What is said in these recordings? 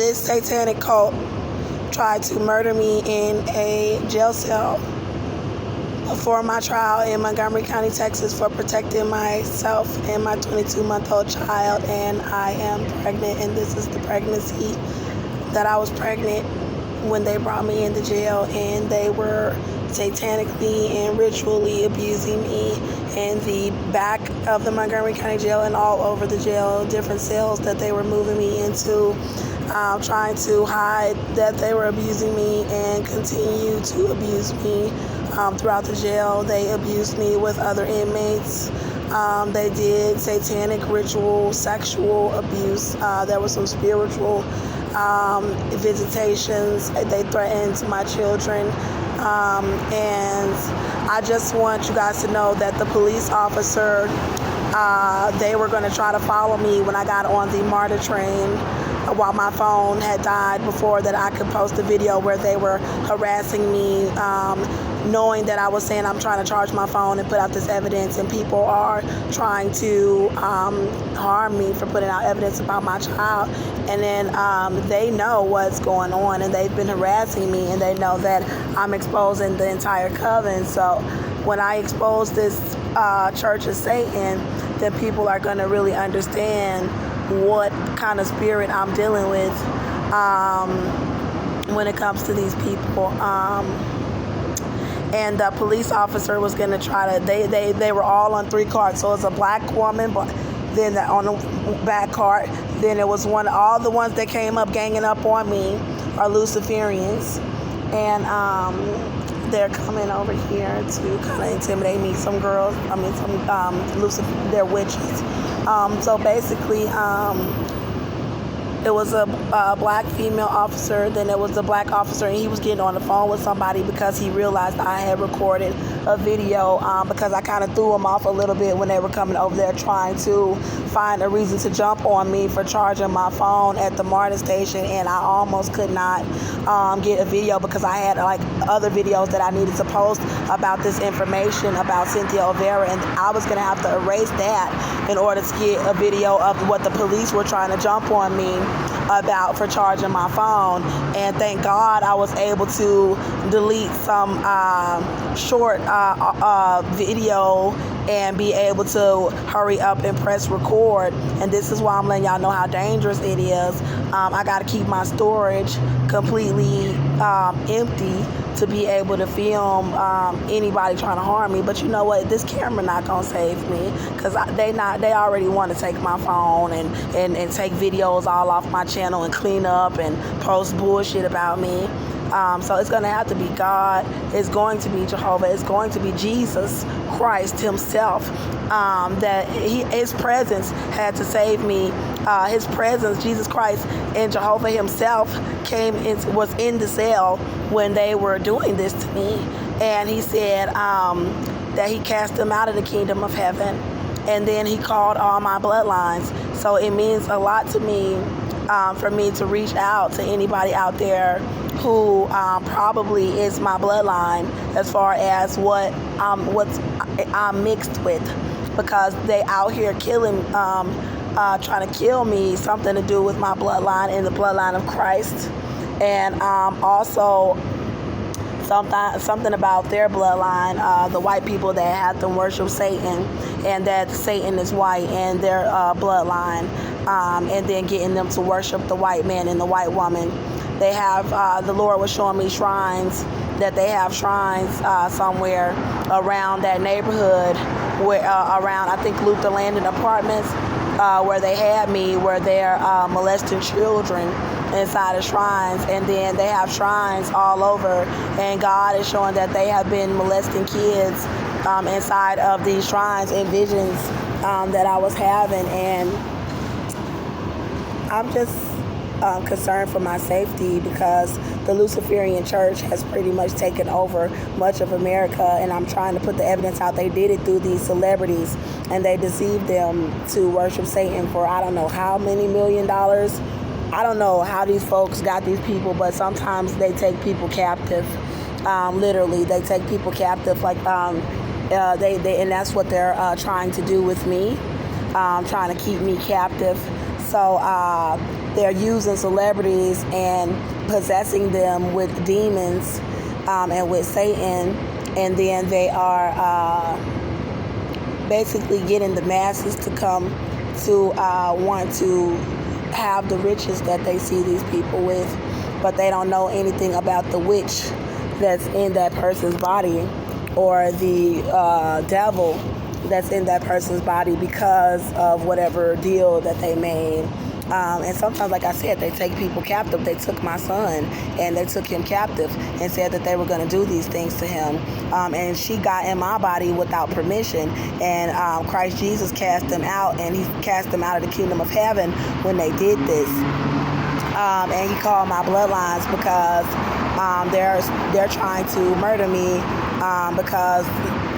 This satanic cult tried to murder me in a jail cell before my trial in Montgomery County, Texas, for protecting myself and my 22-month-old child. And I am pregnant, and this is the pregnancy that I was pregnant when they brought me into jail, and they were satanically and ritually abusing me in the back of the Montgomery County Jail and all over the jail, different cells that they were moving me into, trying to hide that they were abusing me and continue to abuse me throughout the jail. They abused me with other inmates. They did satanic ritual, sexual abuse. There was some spiritual visitations. They threatened my children. And I just want you guys to know that the police officer, they were going to try to follow me when I got on the MARTA train while my phone had died, before that I could post a video where they were harassing me, knowing that I was saying I'm trying to charge my phone and put out this evidence, and people are trying to harm me for putting out evidence about my child. And then they know what's going on, and they've been harassing me, and they know that I'm exposing the entire coven. So when I expose this Church of Satan, then people are going to really understand what kind of spirit I'm dealing with when it comes to these people. And the police officer was going to try to, they were all on 3 carts. So it was a black woman, but then on the back cart, then it was all the ones that came up ganging up on me are Luciferians. And they're coming over here to kind of intimidate me. Some girls, they're witches. So basically, it was a black female officer, then it was a black officer, and he was getting on the phone with somebody because he realized I had recorded a video, because I kind of threw him off a little bit when they were coming over there trying to find a reason to jump on me for charging my phone at the MARTA station, and I almost could not get a video because I had like other videos that I needed to post about this information about Cynthia Olvera, and I was going to have to erase that in order to get a video of what the police were trying to jump on me about for charging my phone. And thank God I was able to delete some short video and be able to hurry up and press record. And this is why I'm letting y'all know how dangerous it is. I got to keep my storage completely empty to be able to film anybody trying to harm me. But you know what? This camera not gonna save me, because they already want to take my phone and take videos all off my channel and clean up and post bullshit about me. So it's going to have to be God. It's going to be Jehovah. It's going to be Jesus Christ himself. That his presence had to save me. His presence, Jesus Christ and Jehovah himself was in the cell when they were doing this to me. And he said that he cast them out of the kingdom of heaven. And then he called all my bloodlines. So it means a lot to me for me to reach out to anybody out there who probably is my bloodline as far as what I'm mixed with, because they out here killing, trying to kill me, something to do with my bloodline and the bloodline of Christ. And also something about their bloodline, the white people that have them worship Satan, and that Satan is white and their bloodline, and then getting them to worship the white man and the white woman. They have, the Lord was showing me shrines, that they have shrines somewhere around that neighborhood, where around, I think, Luther Landing Apartments, where they had me, where they're molesting children inside of shrines. And then they have shrines all over, and God is showing that they have been molesting kids inside of these shrines and visions that I was having. And I'm just concerned for my safety, because the Luciferian Church has pretty much taken over much of America, and I'm trying to put the evidence out. They did it through these celebrities, and they deceived them to worship Satan for I don't know how many $1 million. I don't know how these folks got these people, but sometimes they take people captive. Literally, they take people captive, like and that's what they're trying to do with me, trying to keep me captive. So they're using celebrities and possessing them with demons and with Satan, and then they are basically getting the masses to come to want to have the riches that they see these people with, but they don't know anything about the witch that's in that person's body, or the devil that's in that person's body because of whatever deal that they made. And sometimes, like I said, they take people captive. They took my son and they took him captive and said that they were going to do these things to him. And she got in my body without permission. And Christ Jesus cast them out, and he cast them out of the kingdom of heaven when they did this. And he called my bloodlines because they're trying to murder me because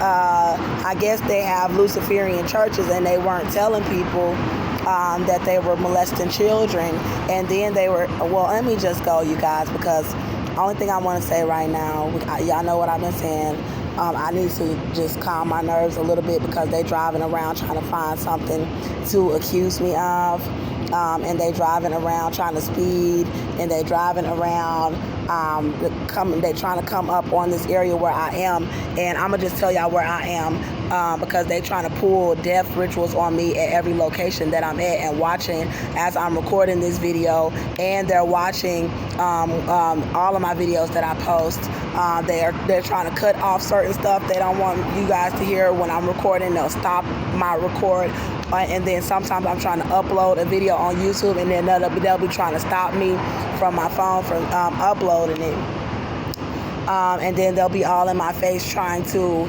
I guess they have Luciferian churches, and they weren't telling people that they were molesting children. And then they were, well, let me just go, you guys, because the only thing I want to say right now, y'all know what I've been saying. I need to just calm my nerves a little bit because they driving around trying to find something to accuse me of. And they driving around trying to speed, and they driving around they trying to come up on this area where I am, and I'm gonna just tell y'all where I am because they trying to pull death rituals on me at every location that I'm at and watching as I'm recording this video, and they're watching all of my videos that I post. They're trying to cut off certain stuff they don't want you guys to hear when I'm recording. They'll stop my record. And then sometimes I'm trying to upload a video on YouTube, and then they'll be trying to stop me from my phone from uploading it. And then they'll be all in my face trying to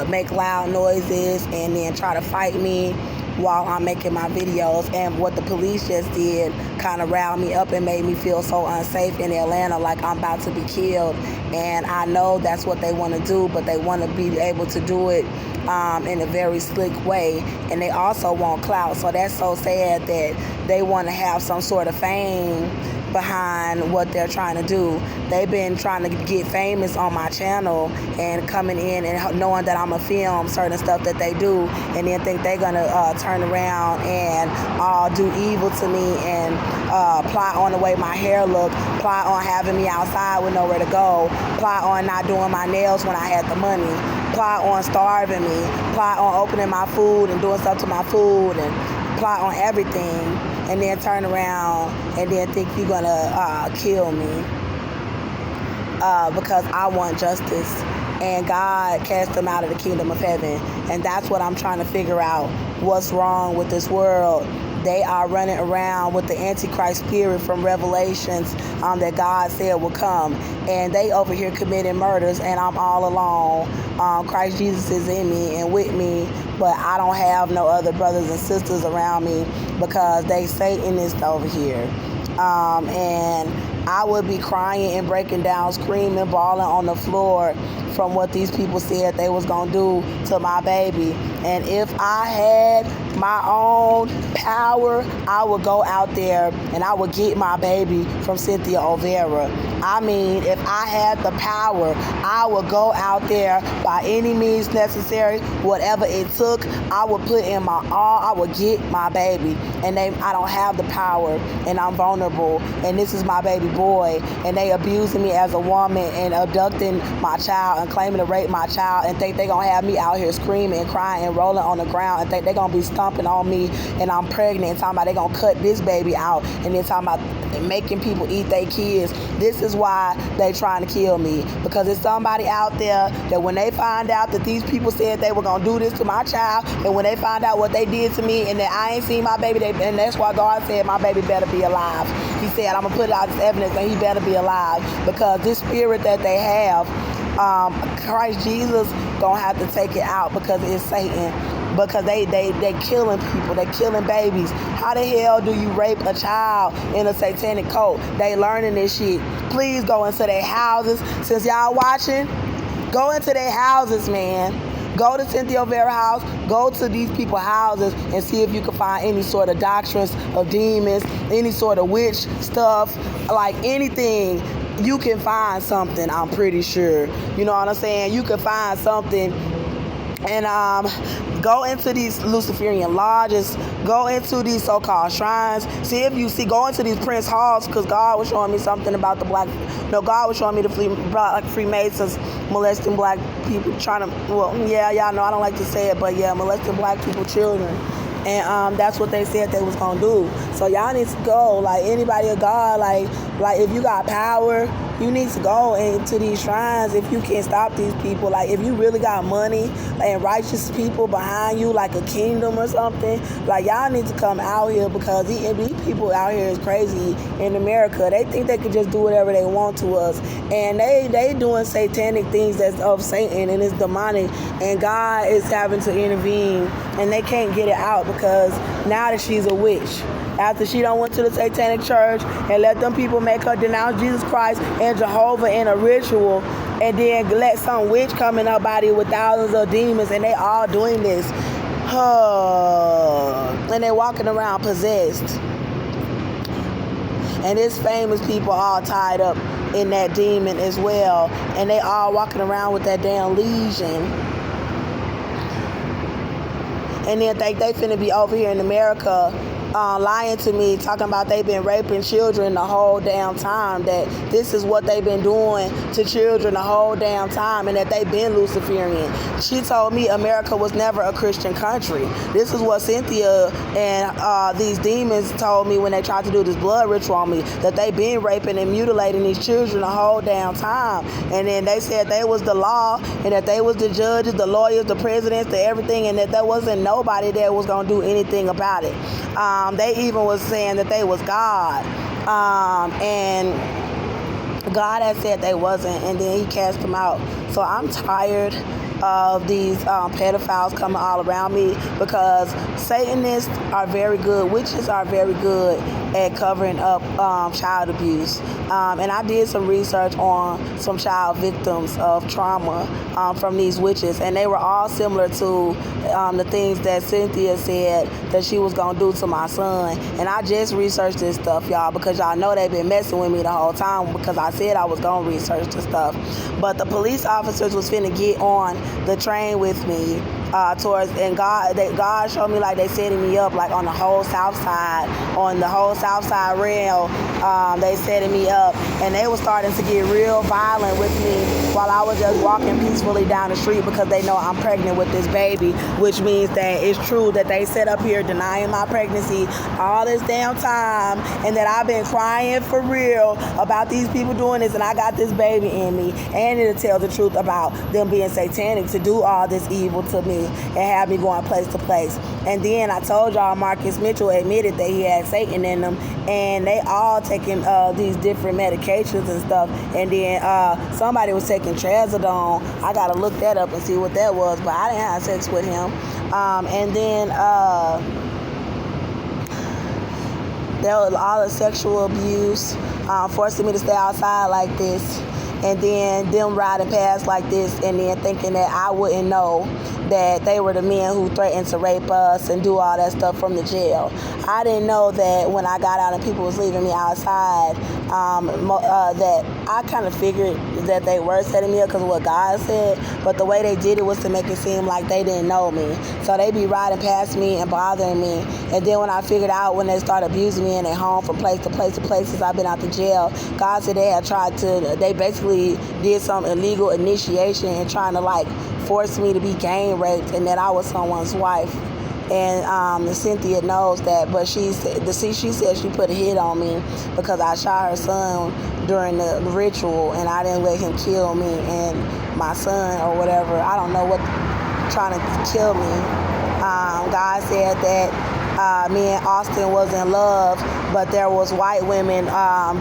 make loud noises and then try to fight me while I'm making my videos. And what the police just did kind of riled me up and made me feel so unsafe in Atlanta, like I'm about to be killed. And I know that's what they want to do, but they want to be able to do it in a very slick way. And they also want clout. So that's so sad that they want to have some sort of fame behind what they're trying to do. They've been trying to get famous on my channel and coming in and knowing that I'm a film certain stuff that they do, and then think they're gonna turn around and do evil to me and plot on the way my hair looked, plot on having me outside with nowhere to go, plot on not doing my nails when I had the money, plot on starving me, plot on opening my food and doing stuff to my food, and plot on everything, and then turn around and then think you're gonna kill me because I want justice. And God cast them out of the kingdom of heaven. And that's what I'm trying to figure out. What's wrong with this world? They are running around with the Antichrist spirit from Revelations that God said will come. And they over here committing murders, and I'm all alone. Christ Jesus is in me and with me, but I don't have no other brothers and sisters around me because they Satanists over here. And I would be crying and breaking down, screaming, bawling on the floor from what these people said they was gonna do to my baby. And if I had my own power, I would go out there and I would get my baby from Cynthia Olvera. I mean, if I had the power, I would go out there by any means necessary, whatever it took. I would put in my all. I would get my baby. And I don't have the power, and I'm vulnerable, and this is my baby boy, and they abusing me as a woman and abducting my child and claiming to rape my child, and think they gonna have me out here screaming and crying and rolling on the ground, and think they gonna be stomping on me and I'm pregnant, and talking about they gonna cut this baby out, and then talking about making people eat their kids. This is why they trying to kill me, because there's somebody out there that when they find out that these people said they were gonna do this to my child, and when they find out what they did to me and that I ain't seen my baby, and that's why God said my baby better be alive. He said I'm gonna put out this evidence and he better be alive, because this spirit that they have, Christ Jesus gonna have to take it out, because it's Satan. Because they killing people, they killing babies. How the hell do you rape a child in a satanic cult? They learning this shit. Please go into their houses. Since y'all watching, go into their houses, man. Go to Cynthia Olvera house, go to these people's houses and see if you can find any sort of doctrines of demons, any sort of witch stuff, like anything. You can find something, I'm pretty sure. You know what I'm saying? You can find something. And Go into these Luciferian lodges. Go into these so-called shrines. Go into these Prince halls, because God was showing me something about God was showing me the black Freemasons molesting black people, y'all know I don't like to say it, but yeah, molesting black people, children. And that's what they said they was gonna do. So y'all need to go, like anybody of God, like if you got power, you need to go into these shrines if you can't stop these people. Like if you really got money and righteous people behind you, like a kingdom or something, like y'all need to come out here, because these people out here is crazy in America. They think they could just do whatever they want to us, and they doing satanic things that's of Satan and it's demonic, and God is having to intervene, and they can't get it out because now that she's a witch. After she done went to the satanic church and let them people make her denounce Jesus Christ and Jehovah in a ritual, and then let some witch come in her body with thousands of demons, and they all doing this. And they walking around possessed. And it's famous people all tied up in that demon as well, and they all walking around with that damn legion. And then think they finna be over here in America lying to me, talking about they been raping children the whole damn time, that this is what they've been doing to children the whole damn time, and that they been Luciferian. She told me America was never a Christian country. This is what Cynthia and these demons told me when they tried to do this blood ritual on me, that they been raping and mutilating these children the whole damn time. And then they said they was the law, and that they was the judges, the lawyers, the presidents, the everything, and that there wasn't nobody that was gonna do anything about it. They even was saying that they was God, and God had said they wasn't, and then he cast them out. So I'm tired of these pedophiles coming all around me, because Satanists are very good, witches are very good at covering up child abuse. And I did some research on some child victims of trauma from these witches, and they were all similar to the things that Cynthia said that she was going to do to my son. And I just researched this stuff, y'all, because y'all know they've been messing with me the whole time, because I said I was going to research the stuff. But the police officers was finna get on the train with me and God showed me like they setting me up like on the whole south side, rail. They setting me up, and they were starting to get real violent with me while I was just walking peacefully down the street, because they know I'm pregnant with this baby, which means that it's true that they set up here denying my pregnancy all this damn time, and that I've been crying for real about these people doing this, and I got this baby in me, and it'll tell the truth about them being satanic to do all this evil to me and have me going place to place. And then I told y'all Marcus Mitchell admitted that he had Satan in them, and they all taking these different medications and stuff. And then somebody was taking trazodone. I gotta look that up and see what that was, but I didn't have sex with him. And then there was all the sexual abuse, forcing me to stay outside like this, and then them riding past like this, and then thinking that I wouldn't know that they were the men who threatened to rape us and do all that stuff from the jail. I didn't know that when I got out and people was leaving me outside, that I kind of figured that they were setting me up because of what God said, but the way they did it was to make it seem like they didn't know me. So they be riding past me and bothering me, and then when I figured out when they started abusing me in their home from place to place to place since I've been out the jail, God said they basically did some illegal initiation and trying to like force me to be gang raped, and that I was someone's wife. And Cynthia knows that, but she said she put a hit on me because I shot her son during the ritual, and I didn't let him kill me and my son or whatever. I don't know what trying to kill me. God said that me and Austin was in love, but there was white women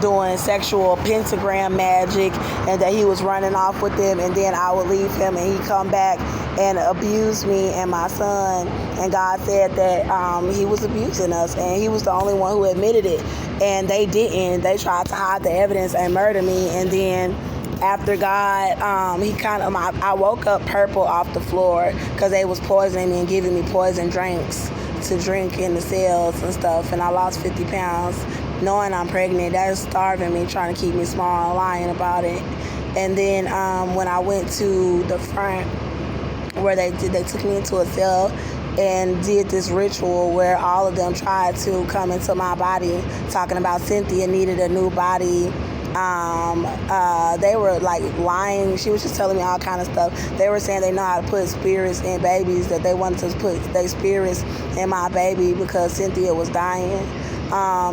doing sexual pentagram magic, and that he was running off with them, and then I would leave him and he'd come back and abuse me and my son. And God said that he was abusing us, and he was the only one who admitted it, and they didn't. They tried to hide the evidence and murder me. And then after God, I woke up purple off the floor because they was poisoning me and giving me poison drinks to drink in the cells and stuff, and I lost 50 pounds knowing I'm pregnant. That is starving me, trying to keep me small and lying about it. And then when I went to the front where they took me into a cell and did this ritual where all of them tried to come into my body, talking about Cynthia needed a new body. They were like lying. She was just telling me all kind of stuff. They were saying they know how to put spirits in babies, that they wanted to put their spirits in my baby because Cynthia was dying.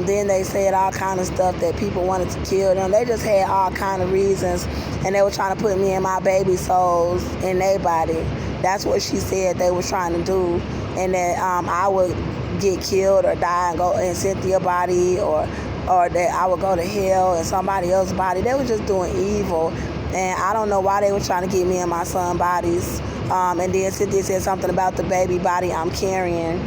Then they said all kind of stuff that people wanted to kill them. They just had all kind of reasons, and they were trying to put me and my baby souls in their body. That's what she said they were trying to do, and that I would get killed or die and go in Cynthia's body, or that I would go to hell in somebody else's body. They were just doing evil, and I don't know why they were trying to get me and my son bodies. And then Cynthia said something about the baby body I'm carrying.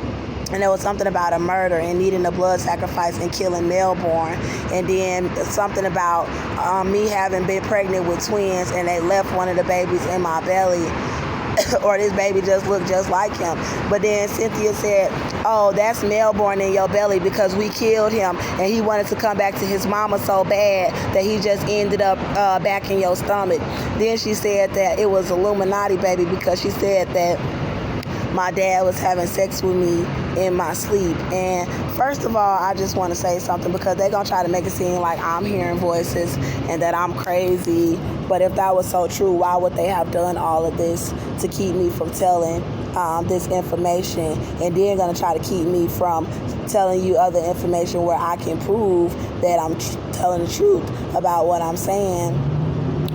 And there was something about a murder and needing a blood sacrifice and killing Melbourne. And then something about me having been pregnant with twins and they left one of the babies in my belly. Or this baby just looked just like him. But then Cynthia said, oh, that's Melbourne in your belly because we killed him and he wanted to come back to his mama so bad that he just ended up back in your stomach. Then she said that it was Illuminati baby because she said that my dad was having sex with me in my sleep. And first of all, I just want to say something because they're going to try to make it seem like I'm hearing voices and that I'm crazy. But if that was so true, why would they have done all of this to keep me from telling this information? And then going to try to keep me from telling you other information where I can prove that I'm telling the truth about what I'm saying.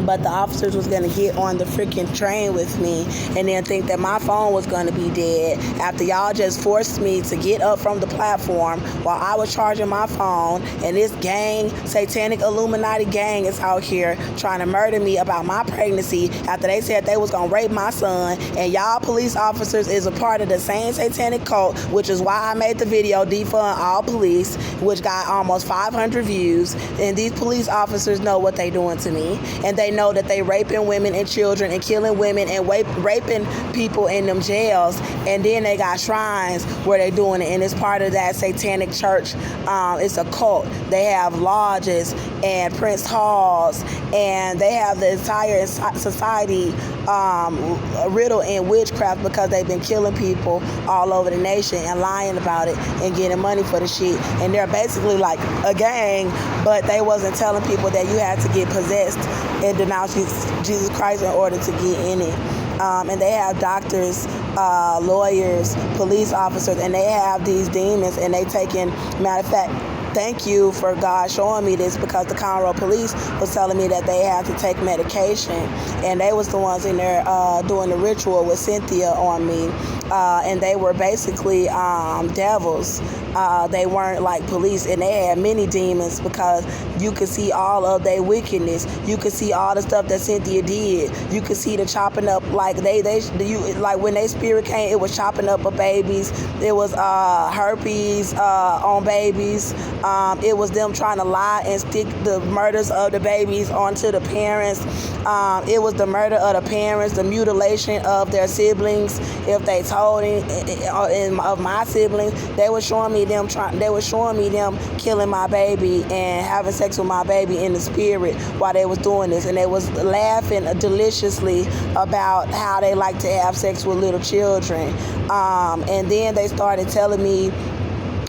But the officers was going to get on the freaking train with me and then think that my phone was going to be dead after y'all just forced me to get up from the platform while I was charging my phone, and this gang, satanic Illuminati gang, is out here trying to murder me about my pregnancy after they said they was going to rape my son. And y'all police officers is a part of the same satanic cult, which is why I made the video defund all police, which got almost 500 views. And these police officers know what they doing to me, and they know that they raping women and children and killing women and raping people in them jails. And then they got shrines where they doing it, and it's part of that satanic church. It's a cult. They have lodges and Prince Halls, and they have the entire society riddled in witchcraft because they've been killing people all over the nation and lying about it and getting money for the shit. And they're basically like a gang, but they wasn't telling people that you had to get possessed and denounce Jesus Christ in order to get in it. And they have doctors, lawyers, police officers, and they have these demons, and they taking, matter of fact, thank you for God showing me this, because the Conroe police was telling me that they had to take medication, and they was the ones in there doing the ritual with Cynthia on me, and they were basically devils. They weren't like police, and they had many demons because you could see all of their wickedness. You could see all the stuff that Cynthia did. You could see the chopping up, like like when they spirit came, it was chopping up of babies. It was herpes on babies. It was them trying to lie and stick the murders of the babies onto the parents. It was the murder of the parents, the mutilation of their siblings. If they told of my siblings, they were showing me them killing my baby and having sex with my baby in the spirit while they was doing this, and they was laughing deliciously about how they like to have sex with little children. And then they started telling me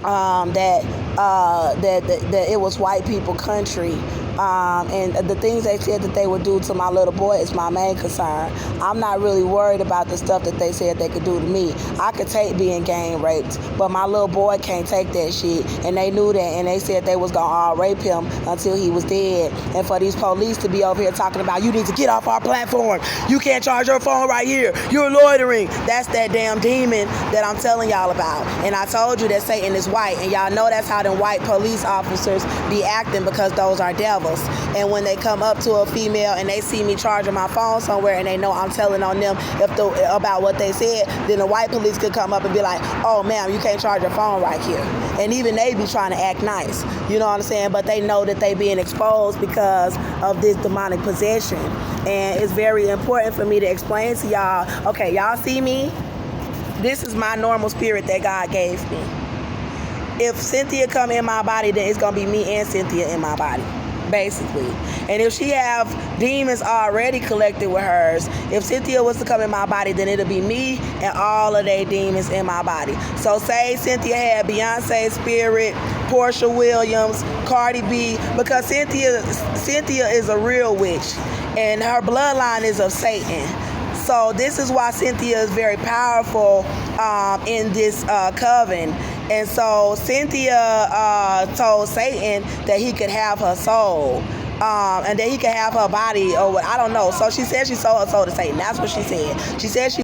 that it was white people country. And the things they said that they would do to my little boy is my main concern. I'm not really worried about the stuff that they said they could do to me. I could take being gang raped, but my little boy can't take that shit. And they knew that, and they said they was gonna all rape him until he was dead. And for these police to be over here talking about, you need to get off our platform, you can't charge your phone right here, you're loitering. That's that damn demon that I'm telling y'all about. And I told you that Satan is white, and y'all know that's how them white police officers be acting, because those are devils. And when they come up to a female and they see me charging my phone somewhere and they know I'm telling on them about what they said, then the white police could come up and be like, oh ma'am, you can't charge your phone right here. And even they be trying to act nice, you know what I'm saying? But they know that they being exposed because of this demonic possession. And it's very important for me to explain to y'all, okay, y'all see me? This is my normal spirit that God gave me. If Cynthia come in my body, then it's gonna be me and Cynthia in my body. basically. And if she have demons already collected with hers, if Cynthia was to come in my body, then it'll be me and all of their demons in my body. So say Cynthia had Beyonce's spirit, Portia Williams, Cardi B, because Cynthia is a real witch and her bloodline is of Satan. So this is why Cynthia is very powerful in this coven. And so Cynthia told Satan that he could have her soul. And that he could have her body, or what, I don't know. So she said she sold her soul to Satan. That's what she said. She said she